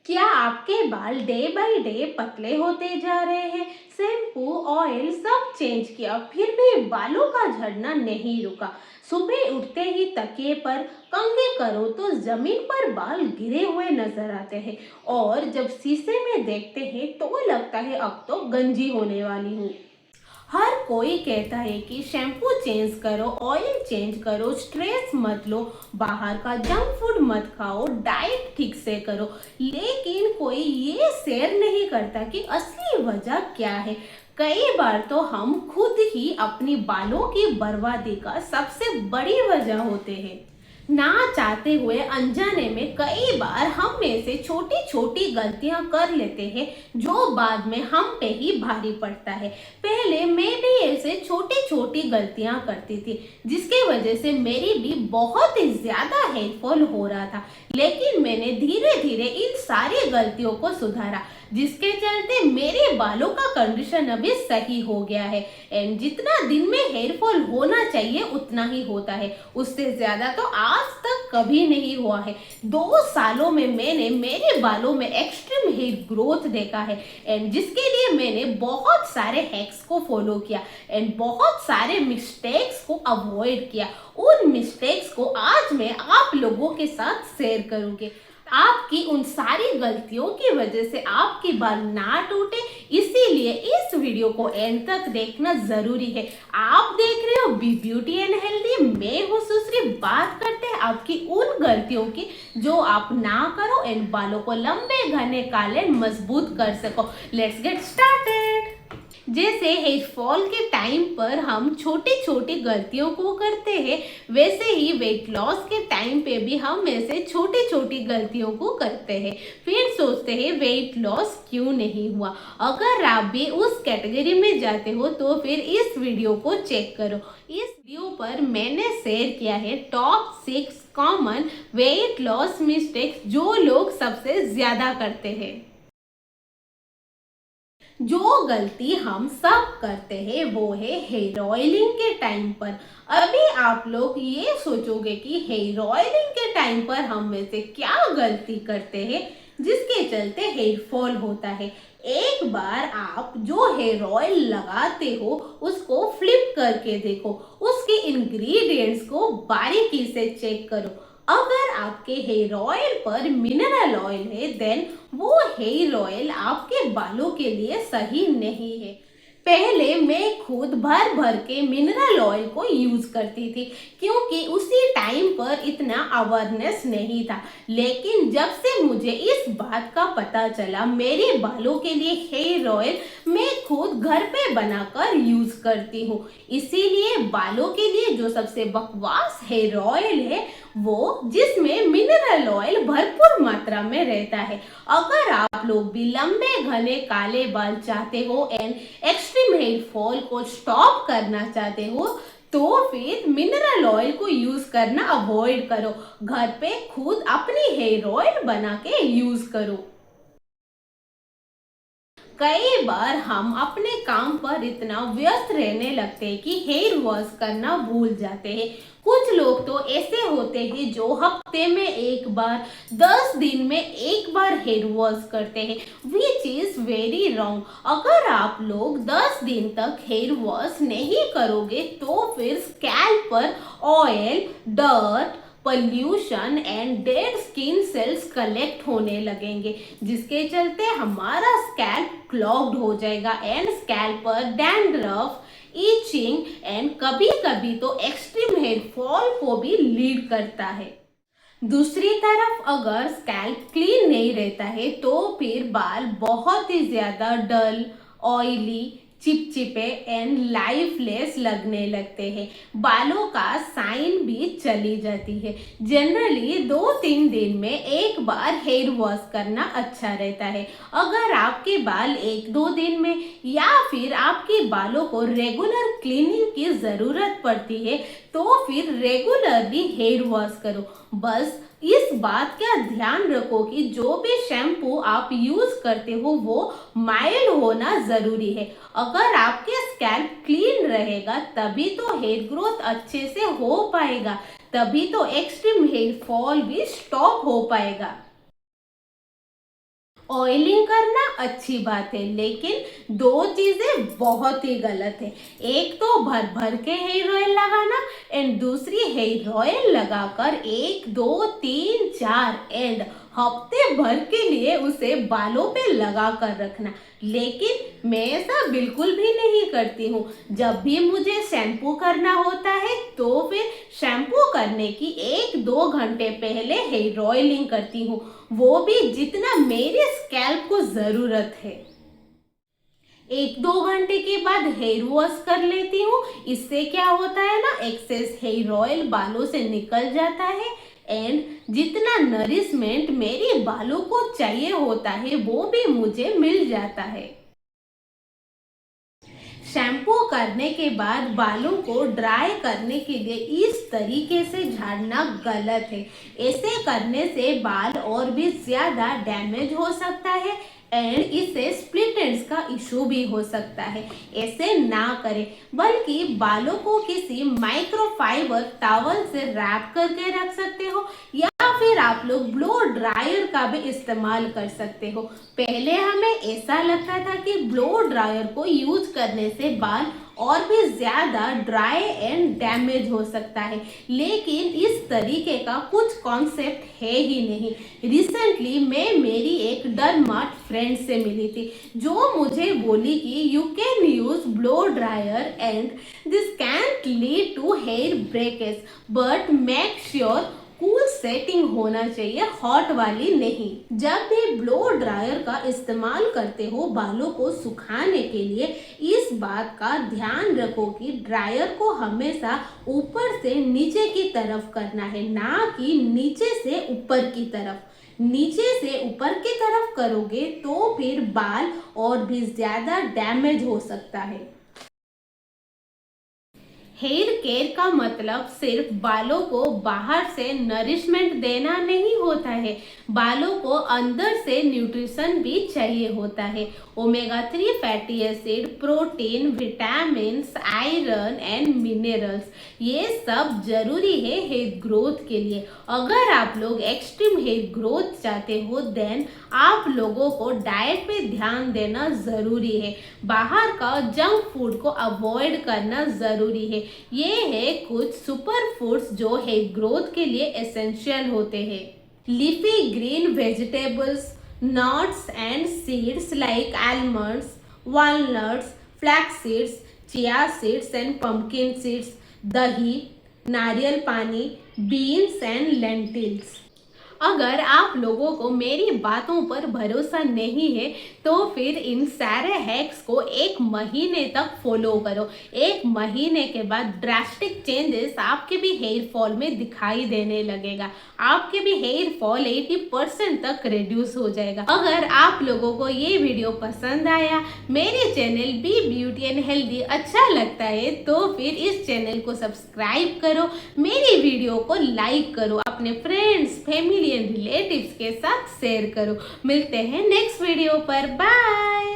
क्या आपके बाल डे बाय डे पतले होते जा रहे हैं? शैम्पू, ऑयल सब चेंज किया फिर भी बालों का झड़ना नहीं रुका। सुबह उठते ही तकिए पर कंघी करो तो जमीन पर बाल गिरे हुए नजर आते हैं और जब शीशे में देखते हैं तो लगता है अब तो गंजी होने वाली हूँ। हर कोई कहता है कि शैम्पू चेंज करो, ऑयल चेंज करो, स्ट्रेस मत लो, बाहर का जंक फूड मत खाओ, डाइट ठीक से करो। लेकिन कोई ये शेयर नहीं करता कि असली वजह क्या है। कई बार तो हम खुद ही अपनी बालों की बर्बादी का सबसे बड़ी वजह होते हैं। ना चाहते हुए अनजाने में कई बार हम में से छोटी छोटी गलतियां कर लेते हैं जो बाद में हम पे ही भारी पड़ता है। पहले मैं भी ऐसे छोटी छोटी गलतियां करती थी जिसकी वजह से मेरी भी बहुत ही ज्यादा हेल्पफुल हो रहा था। लेकिन मैंने धीरे धीरे इन सारी गलतियों को सुधारा जिसके चलते मेरे बालों का कंडीशन अभी सही हो गया है। एंड जितना दिन में हेयर फॉल होना चाहिए उतना ही होता है, उससे ज्यादा तो आज तक कभी नहीं हुआ है। 2 सालों में मैंने मेरे बालों में एक्सट्रीम हेयर ग्रोथ देखा है एंड जिसके लिए मैंने बहुत सारे हैक्स को फॉलो किया एंड बहुत सारे मिस्टेक्स को अवॉइड किया। उन मिस्टेक्स को आज मैं आप लोगों के साथ शेयर करूंगी। आपकी उन सारी गलतियों की वजह से आपके बाल ना टूटे, इसीलिए इस वीडियो को एंड तक देखना जरूरी है। आप देख रहे हो बी ब्यूटी एंड हेल्दी, मैं हूँ सुश्री। बात करते हैं आपकी उन गलतियों की जो आप ना करो एंड बालों को लंबे घने काले मजबूत कर सको। Let's get started. जैसे हेयर फॉल के टाइम पर हम छोटी छोटी गलतियों को करते हैं, वैसे ही वेट लॉस के टाइम पे भी हम ऐसे छोटी छोटी गलतियों को करते हैं। फिर सोचते हैं वेट लॉस क्यों नहीं हुआ। अगर आप भी उस कैटेगरी में जाते हो तो फिर इस वीडियो को चेक करो। इस वीडियो पर मैंने शेयर किया है top 6 common weight loss mistakes जो लोग सबसे ज्यादा करते हैं। जो गलती हम सब करते हैं वो है हेयर ऑयलिंग के टाइम पर। अभी आप लोग ये सोचोगे कि हेयर ऑयलिंग के टाइम पर हम में से क्या गलती करते हैं जिसके चलते हेयर फॉल होता है। एक बार आप जो हेयर ऑयल लगाते हो उसको फ्लिप करके देखो, उसके इंग्रेडिएंट्स को बारीकी से चेक करो। अगर आपके हेयर ऑयल पर मिनरल ऑयल है देन वो हेयर ऑयल आपके बालों के लिए सही नहीं है। पहले मैं खुद भर भर के मिनरल ऑयल को यूज करती थी क्योंकि उसी टाइम पर इतना अवेयरनेस नहीं था। लेकिन जब से मुझे इस बात का पता चला मेरे बालों के लिए हेयर ऑयल मैं खुद घर पे बनाकर यूज करती हूँ। इसीलिए बालों के लिए जो सबसे बकवास हेयर ऑयल है वो जिसमें मिनरल ऑयल भरपूर मात्रा में रहता है। अगर आप लोग भी लंबे घने काले बाल चाहते हो एंड एक्सट्रीम हेयर फॉल को स्टॉप करना चाहते हो तो फिर मिनरल ऑयल को यूज करना अवॉइड करो। घर पे खुद अपनी हेयर ऑयल बना के यूज करो। कई बार हम अपने काम पर इतना व्यस्त रहने लगते हैं कि हेयर वॉश करना भूल जाते हैं। कुछ लोग तो ऐसे होते हैं जो हफ्ते में एक बार, 10 दिन में एक बार हेयर वॉश करते हैं, विच इज वेरी रॉन्ग। अगर आप लोग 10 दिन तक हेयर वॉश नहीं करोगे तो फिर स्कैल्प पर oil, dirt, pollution and dead skin cells collect होने लगेंगे जिसके चलते हमारा स्कैल्प क्लॉग्ड हो जाएगा एंड स्कैल्प पर डैंड्रफ, इचिंग एंड कभी कभी तो एक्सट्रीम हेयर फॉल को भी लीड करता है। दूसरी तरफ अगर स्कैल्प क्लीन नहीं रहता है तो फिर बाल बहुत ही ज्यादा डल, ऑयली, चिपचिपे एंड लाइफलेस लगने लगते हैं। बालों का साइन भी चली जाती है। जनरली 2-3 दिन में एक बार हेयर वॉश करना अच्छा रहता है। अगर आपके बाल 1-2 दिन में या फिर आपके बालों को रेगुलर क्लीनिंग की जरूरत पड़ती है तो फिर रेगुलरली हेयर वॉश करो। बस इस बात का ध्यान रखो कि जो भी शैम्पू आप यूज करते हो वो माइल्ड होना जरूरी है। अगर आपके स्कैल्प क्लीन रहेगा तभी तो हेयर ग्रोथ अच्छे से हो पाएगा, तभी तो एक्सट्रीम हेयर फॉल भी स्टॉप हो पाएगा। ऑयलिंग करना अच्छी बात है, लेकिन दो चीजें बहुत ही गलत है। एक तो भर भर के हेयर ऑयल लगाना एंड दूसरी हेयर ऑयल लगाकर 1 2 3 4 एंड हफ्ते भर के लिए उसे बालों पे लगा कर रखना। लेकिन मैं ऐसा बिल्कुल भी नहीं करती हूँ। जब भी मुझे शैम्पू करना होता है तो फिर शैम्पू करने की 1 2 घंटे पहले हेयर ऑयलिंग करती हूँ, वो भी जितना मेरे स्कैल्प को जरूरत है। 1 2 घंटे के बाद हेयर वॉश कर लेती हूँ। इससे क्या होता है ना, एक्सेस हेयर ऑयल बालों से निकल जाता है एंड जितना नरिशमेंट मेरे बालों को चाहिए होता है वो भी मुझे मिल जाता है। शैम्पू करने के बाद बालों को ड्राई करने के लिए इस तरीके से झाड़ना गलत है। ऐसे करने से बाल और भी ज्यादा डैमेज हो सकता है एंड इससे स्प्लिट एंड्स का इशू भी हो सकता है। ऐसे ना करें, बल्कि बालों को किसी माइक्रोफाइबर टॉवल से रैप करके रख सकते हो या फिर आप लोग ब्लो ड्रायर का भी इस्तेमाल कर सकते हो। पहले हमें ऐसा लगता था कि ब्लो ड्रायर को यूज करने से बाल और भी ज्यादा ड्राई एंड डैमेज हो सकता है, लेकिन इस तरीके का कुछ कॉन्सेप्ट है ही नहीं। रिसेंटली मैं मेरी एक डर्माट फ्रेंड से मिली थी जो मुझे बोली कि you can use blow dryer and this can't lead to hair breakage, but make sure cool setting होना चाहिए, हॉट वाली नहीं। जब भी ब्लो ड्रायर का इस्तेमाल करते हो बालों को सुखाने के लिए, इस बात का ध्यान रखो कि ड्रायर को हमेशा ऊपर से नीचे की तरफ करना है, ना कि नीचे से ऊपर की तरफ। नीचे से ऊपर की तरफ करोगे तो फिर बाल और भी ज्यादा डैमेज हो सकता है। हेयर केयर का मतलब सिर्फ बालों को बाहर से नरिशमेंट देना नहीं होता है, बालों को अंदर से न्यूट्रिशन भी चाहिए होता है। Omega 3 fatty acid, protein, vitamin, iron and minerals, ये सब जरूरी है हेयर ग्रोथ के लिए। अगर आप लोग एक्सट्रीम हेयर ग्रोथ चाहते हो देन आप लोगों को डाइट पे ध्यान देना जरूरी है। बाहर का जंक फूड को अवॉइड करना जरूरी है। ये है कुछ सुपर फूड्स जो हेयर ग्रोथ के लिए एसेंशियल होते हैं। Leafy green vegetables, nuts and seeds like almonds, walnuts, flax seeds, chia seeds and pumpkin seeds, दही, नारियल पानी, बीन्स एंड लेंटिल्स। अगर आप लोगों को मेरी बातों पर भरोसा नहीं है तो फिर इन सारे हैक्स को 1 महीने तक फॉलो करो। 1 महीने के बाद ड्रास्टिक चेंजेस आपके भी हेयर फॉल में दिखाई देने लगेगा। आपके भी हेयर फॉल 80% तक रिड्यूस हो जाएगा। अगर आप लोगों को ये वीडियो पसंद आया, मेरे channel be beauty and healthy अच्छा लगता है तो फिर इस चैनल को सब्सक्राइब करो, मेरी वीडियो को लाइक करो, अपने फ्रेंड्स, फैमिली एंड रिलेटिव्स के साथ शेयर करो। मिलते हैं नेक्स्ट वीडियो पर, बाय।